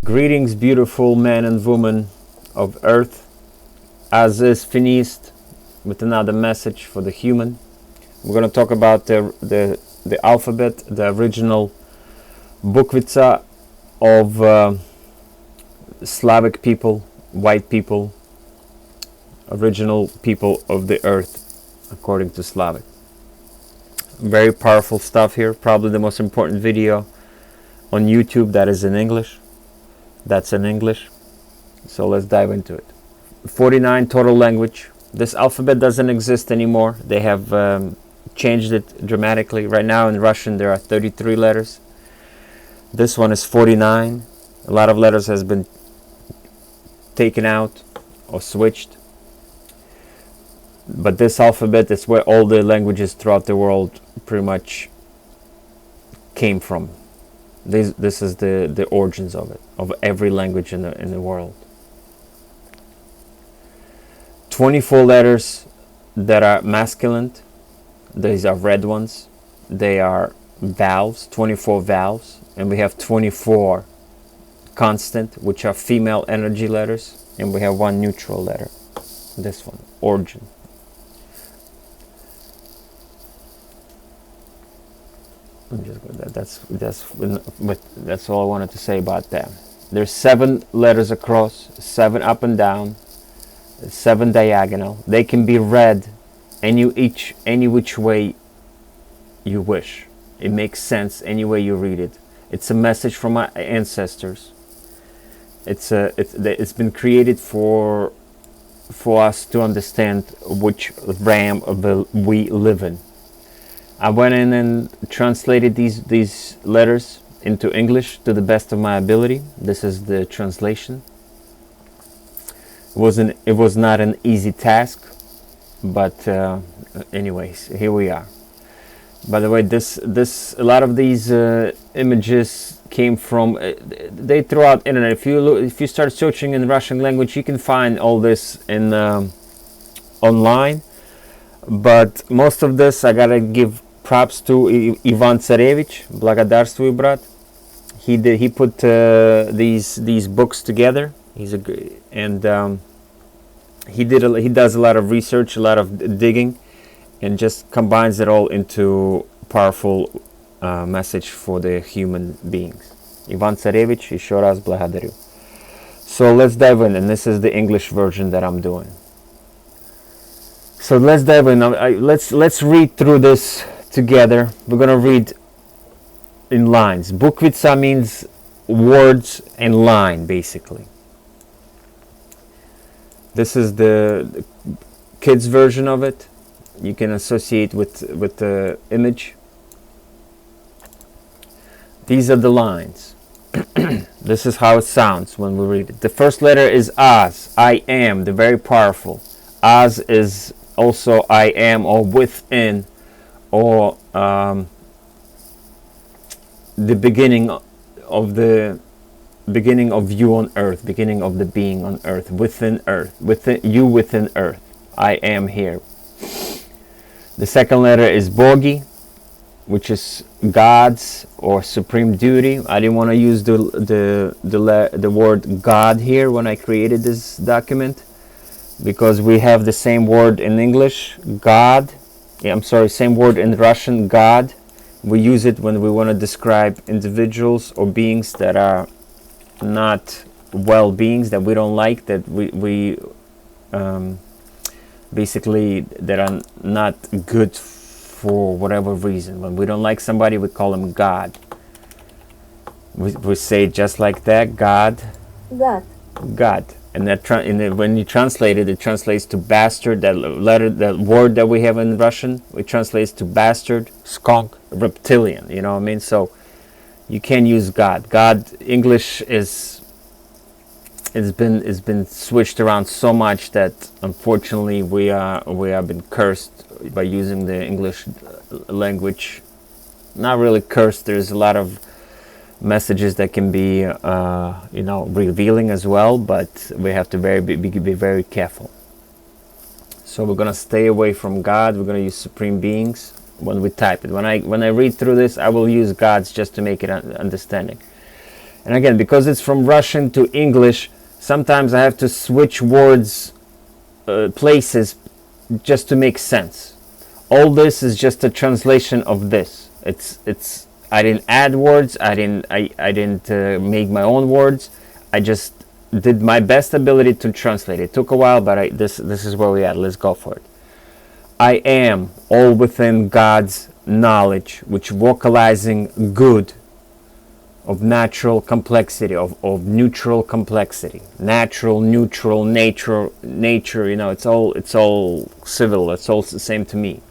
Greetings, beautiful men and women of Earth. As is finished with another message for the human. We're going to talk about the alphabet, the original bukvica of Slavic people, white people, original people of the Earth, according to Slavic. Very powerful stuff here. Probably the most important video on YouTube that is in English. That's in English. So let's dive into it. 49 total language. This alphabet doesn't exist anymore. They have changed it dramatically. Right now in Russian there are 33 letters. This one is 49. A lot of letters has been taken out or switched. But this alphabet is where all the languages throughout the world pretty much came from. This is the origins of it, of every language in the world. 24 letters that are masculine. These are red ones. They are vowels, 24 vowels. And we have 24 constant, which are female energy letters. And we have one neutral letter. This one, origin. That's all I wanted to say about that. There's 7 letters across, 7 up and down, 7 diagonal. They can be read any which way you wish. It makes sense any way you read it. It's a message from our ancestors. It's been created for us to understand which realm we live in. I went in and translated these letters into English to the best of my ability. This is the translation. It was not an easy task, but anyways, here we are. By the way, a lot of these images came from they threw out internet. If you start searching in Russian language, you can find all this in online. But most of this I gotta give props to Ivan Tsarevich. Благодарствуй, брат. He put these books together. He does a lot of research, a lot of digging, and just combines it all into powerful message for the human beings. Ivan Tsarevich, еще раз благодарю. So let's dive in, and this is the English version that I'm doing. So let's dive in. Let's read through this together. We're gonna read in lines. Bukvica means words and line, basically. This is the kids' version of it. You can associate with the image. These are the lines. This is how it sounds when we read it. The first letter is Az. I am, the very powerful. Az is also I am, or within, or the beginning of you on earth, beginning of the being on earth, within earth. I am here. The second letter is Bogi, which is God's or supreme duty. I didn't want to use the word God here when I created this document, because we have the same word in English, God. Same word in Russian, God. We use it when we want to describe individuals or beings that are not well beings, that we don't like, that we basically that are not good for whatever reason. When we don't like somebody, we call them God. We say it just like that, God. God. And when you translate it, it translates to bastard. That word that we have in Russian, it translates to bastard, skunk, reptilian. You know what I mean? So you can't use God. God, English it's been switched around so much that unfortunately we have been cursed by using the English language. Not really cursed. There's a lot of messages that can be revealing as well, but we have to be very careful. So we're gonna stay away from God. We're gonna use supreme beings when we type it. When I read through this, I will use God's just to make it understanding. And again, because it's from Russian to English, sometimes I have to switch words, places, just to make sense. All this is just a translation of this. It's I didn't add words. I didn't make my own words. I just did my best ability to translate. It took a while, but this is where we're at. Let's go for it. I am all within God's knowledge, which vocalizing good of natural complexity, of neutral complexity, natural, neutral, nature. It's all civil. It's all the same to me.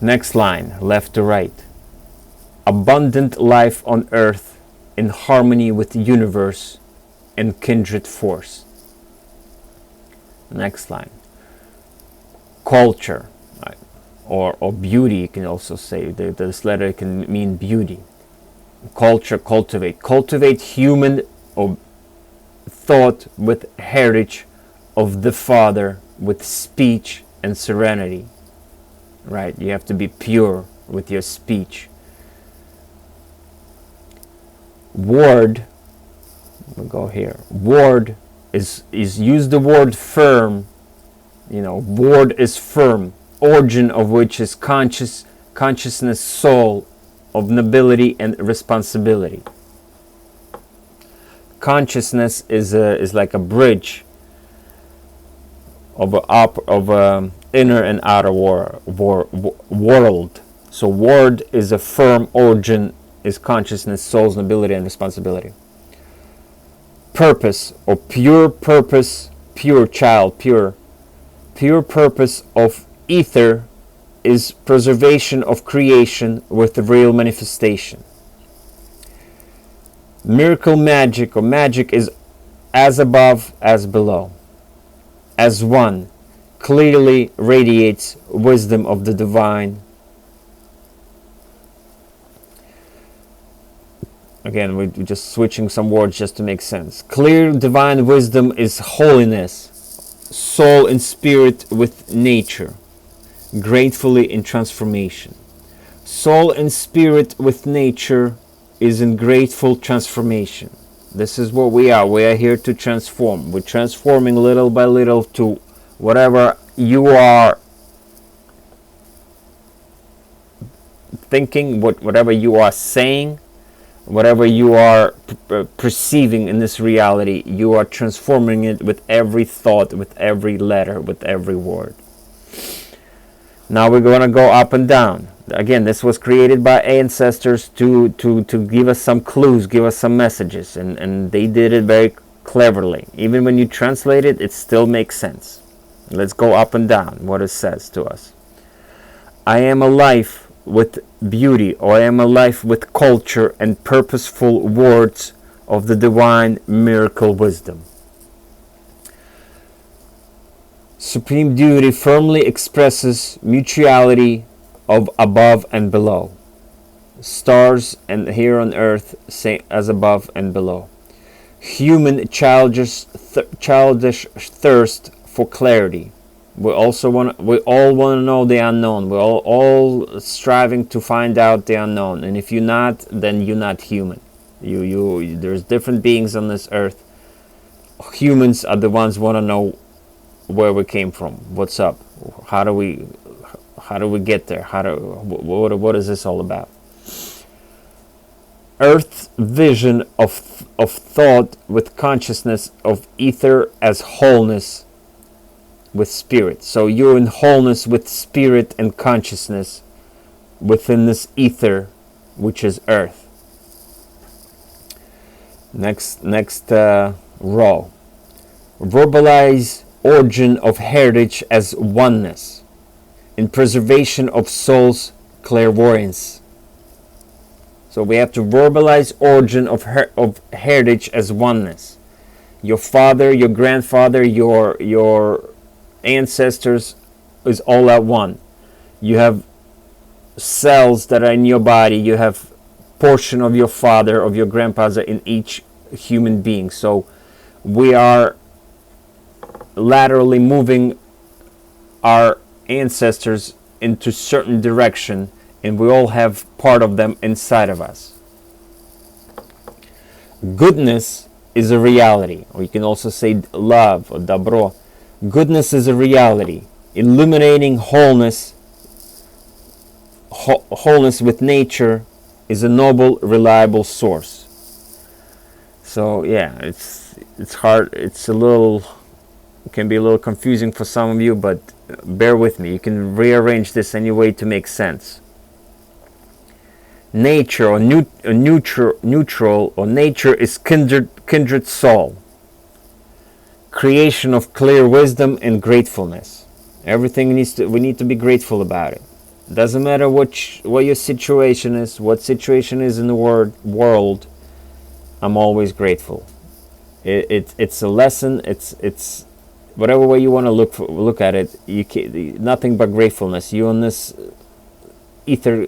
Next line, left to right. Abundant life on earth in harmony with the universe and kindred force. Next line. Culture, right? or beauty, you can also say. This letter can mean beauty. Culture, cultivate human thought with heritage of the Father, with speech and serenity. Right, you have to be pure with your speech. Word, we'll go here. Word is use the word firm. Word is firm, origin of which is consciousness, soul, of nobility and responsibility. Consciousness is like a bridge of inner and outer world. So word is a firm origin, is consciousness, soul's nobility and responsibility. Purpose, or pure purpose, pure child, pure purpose of ether is preservation of creation with the real manifestation. Miracle magic, or magic, is as above as below. As one, clearly radiates wisdom of the divine. Again, we're just switching some words just to make sense. Clear divine wisdom is holiness, soul and spirit with nature, gratefully in transformation. Soul and spirit with nature is in grateful transformation. This is what we are. We are here to transform. We're transforming little by little to whatever you are thinking, whatever you are saying, whatever you are perceiving in this reality, you are transforming it with every thought, with every letter, with every word. Now we're going to go up and down. Again, this was created by ancestors to give us some clues, give us some messages, and they did it very cleverly. Even when you translate it, it still makes sense. Let's go up and down, what it says to us. I am a life with beauty, or I am a life with culture and purposeful words of the divine miracle wisdom. Supreme duty firmly expresses mutuality of above and below. Stars and here on earth say as above and below. Human childish thirst for clarity. We all want to know the unknown. We're all striving to find out the unknown. And if you're not, then you're not human. There's different beings on this earth. Humans are the ones who want to know where we came from. What's up? How do we get there? What is this all about? Earth's vision of thought with consciousness of ether as wholeness with spirit. So you're in wholeness with spirit and consciousness within this ether, which is earth. Next row. Verbalize origin of heritage as oneness in preservation of soul's clairvoyance. So we have to verbalize origin of heritage as oneness. Your father, your grandfather, your ancestors is all at one. You have cells that are in your body. You have portion of your father, of your grandfather in each human being. So we are laterally moving our ancestors into certain direction, and we all have part of them inside of us. Goodness is a reality, or you can also say love or dobro. Goodness is a reality, illuminating wholeness. Wholeness with nature is a noble, reliable source. So yeah, it's hard. It's a little, it can be a little confusing for some of you, but bear with me. You can rearrange this any way to make sense. Nature or neutral or nature is kindred soul, creation of clear wisdom and gratefulness. Everything we need to be grateful about it. Doesn't matter what your situation is, what situation is in the world. I'm always grateful. It's a lesson. It's whatever way you want to look at it. You can't, nothing but gratefulness. You on this ether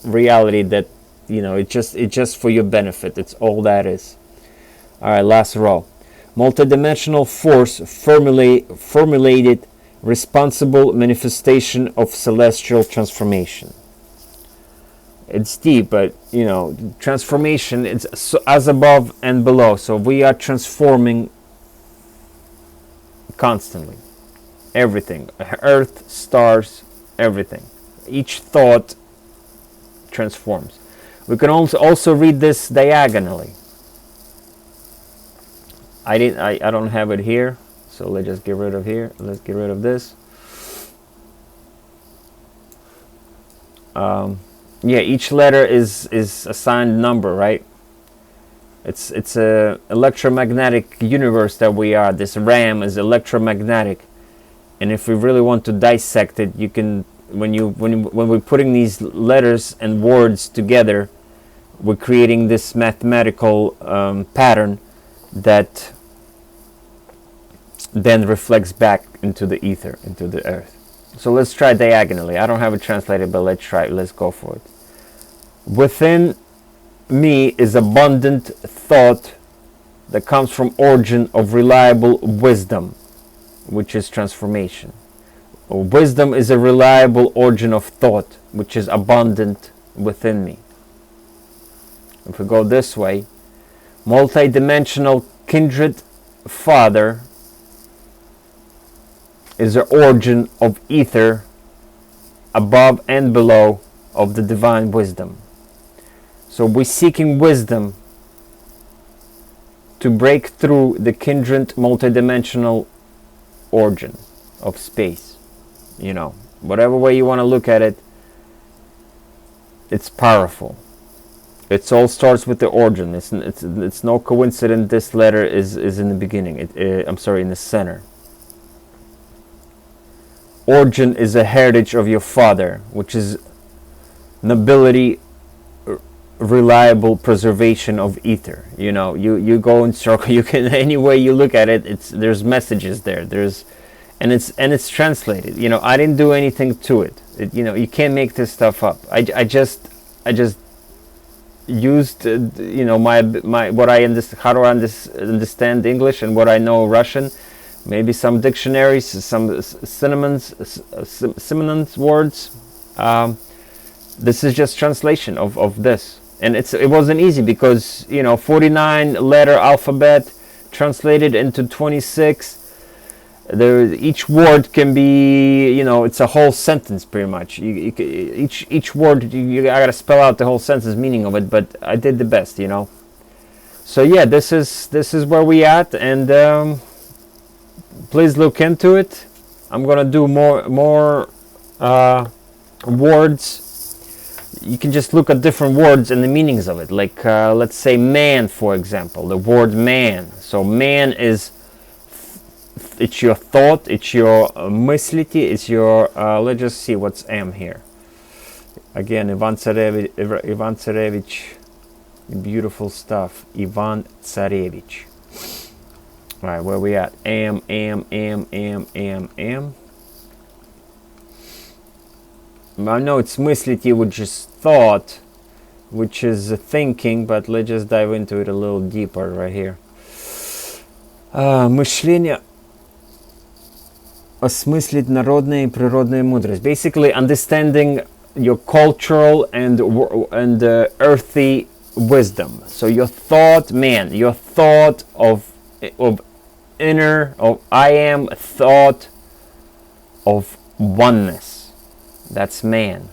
reality that, you know, it's just for your benefit. It's all that is. All right, last row. Multidimensional force formulated responsible manifestation of celestial transformation. It's deep, but you know, transformation, it's so, as above and below. So we are transforming constantly. Everything, earth, stars, everything. Each thought transforms. We can also read this diagonally. I don't have it here, so let's just get rid of here. Let's get rid of this. Yeah, each letter is assigned number, right? It's a electromagnetic universe that we are. This RAM is electromagnetic, and if we really want to dissect it, you can. When we're putting these letters and words together, we're creating this mathematical pattern that then reflects back into the ether, into the earth. So let's try diagonally. I don't have it translated, but let's try it. Let's go for it. Within me is abundant thought that comes from origin of reliable wisdom, which is transformation. Wisdom is a reliable origin of thought, which is abundant within me. If we go this way, multidimensional kindred father is the origin of ether above and below of the divine wisdom. So we're seeking wisdom to break through the kindred multidimensional origin of space. You know, whatever way you want to look at it, it's powerful. It all starts with the origin. It's no coincidence this letter is in the beginning. I'm sorry, in the center. Origin is a heritage of your father, which is nobility, reliable preservation of ether. You know, you go in circle. You can, any way you look at it, there's messages there. And it's translated. You know, I didn't do anything to it. You know, you can't make this stuff up. I just used you know, my what I understand, how to understand English and what I know Russian. Maybe some dictionaries, some synonyms words. This is just translation of this, and it wasn't easy because, you know, 49 letter alphabet translated into 26. Each word can be, you know, it's a whole sentence pretty much. Each word I gotta spell out the whole sentence meaning of it, but I did the best, you know. So yeah, this is where we at, and please look into it. I'm gonna do more words. You can just look at different words and the meanings of it. Like let's say man, for example. The word man. So man is, it's your thought, it's your mysliti, it's your let's just see what's M here. Again, Ivan Tsarevich, beautiful stuff. Ivan Tsarevich. All right, where we at? Am. I know it's mysliti, which is thought, which is thinking, but let's just dive into it a little deeper right here. Мышление осмыслить народная и природная мудрость. Basically, understanding your cultural and earthy wisdom. So your thought, man, your thought of inner, of I am, thought of oneness. That's man.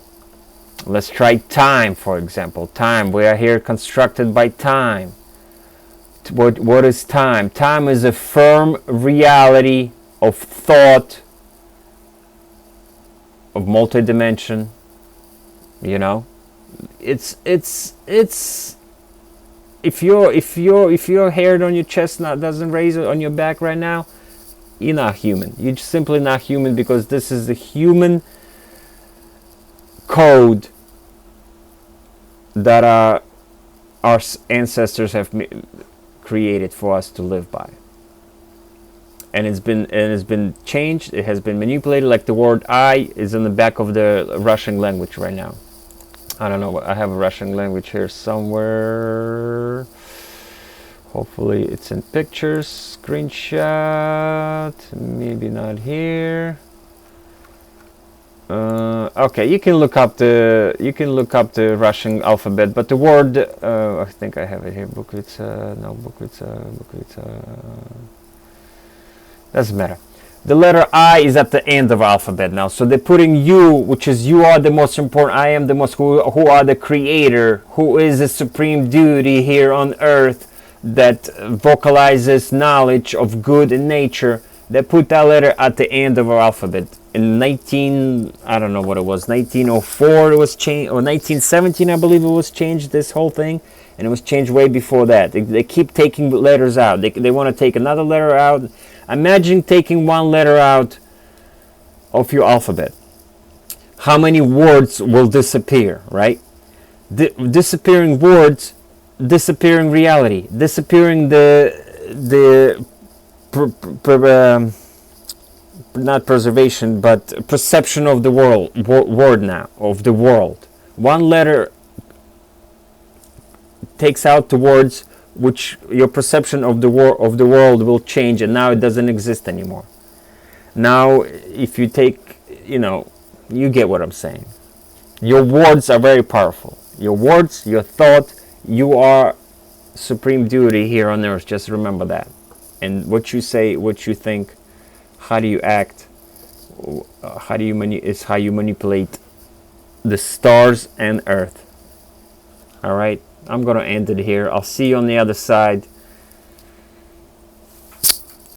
Let's try time, for example. Time, we are here constructed by time. What is time? Time is a firm reality of thought, of multi-dimension. You know, it's if your hair on your chest doesn't raise on your back right now, you're not human. You're simply not human, because this is the human code that our ancestors have created for us to live by. And it's been changed. It has been manipulated. Like the word "I" is in the back of the Russian language right now. I don't know. I have a Russian language here somewhere. Hopefully it's in pictures. Screenshot. Maybe not here. Okay, you can look up the Russian alphabet, but the word I think I have it here. Bukvitsa. Doesn't matter. The letter I is at the end of alphabet now. So they're putting you, which is you are the most important, I am the most, who are the creator, who is the supreme deity here on earth that vocalizes knowledge of good in nature. They put that letter at the end of our alphabet. In I don't know what it was, 1904 it was changed, or 1917 I believe it was changed, this whole thing. And it was changed way before that. They keep taking letters out. They want to take another letter out. Imagine taking one letter out of your alphabet. How many words will disappear, right? Disappearing words, disappearing reality, disappearing not preservation, but perception of the word now, of the world. One letter takes out the words, which your perception of the world will change, and now it doesn't exist anymore. Now, if you take, you get what I'm saying. Your words are very powerful. Your words, your thought, you are supreme deity here on earth. Just remember that. And what you say, what you think, how do you act, is how you manipulate the stars and earth. All right. I'm going to end it here. I'll see you on the other side.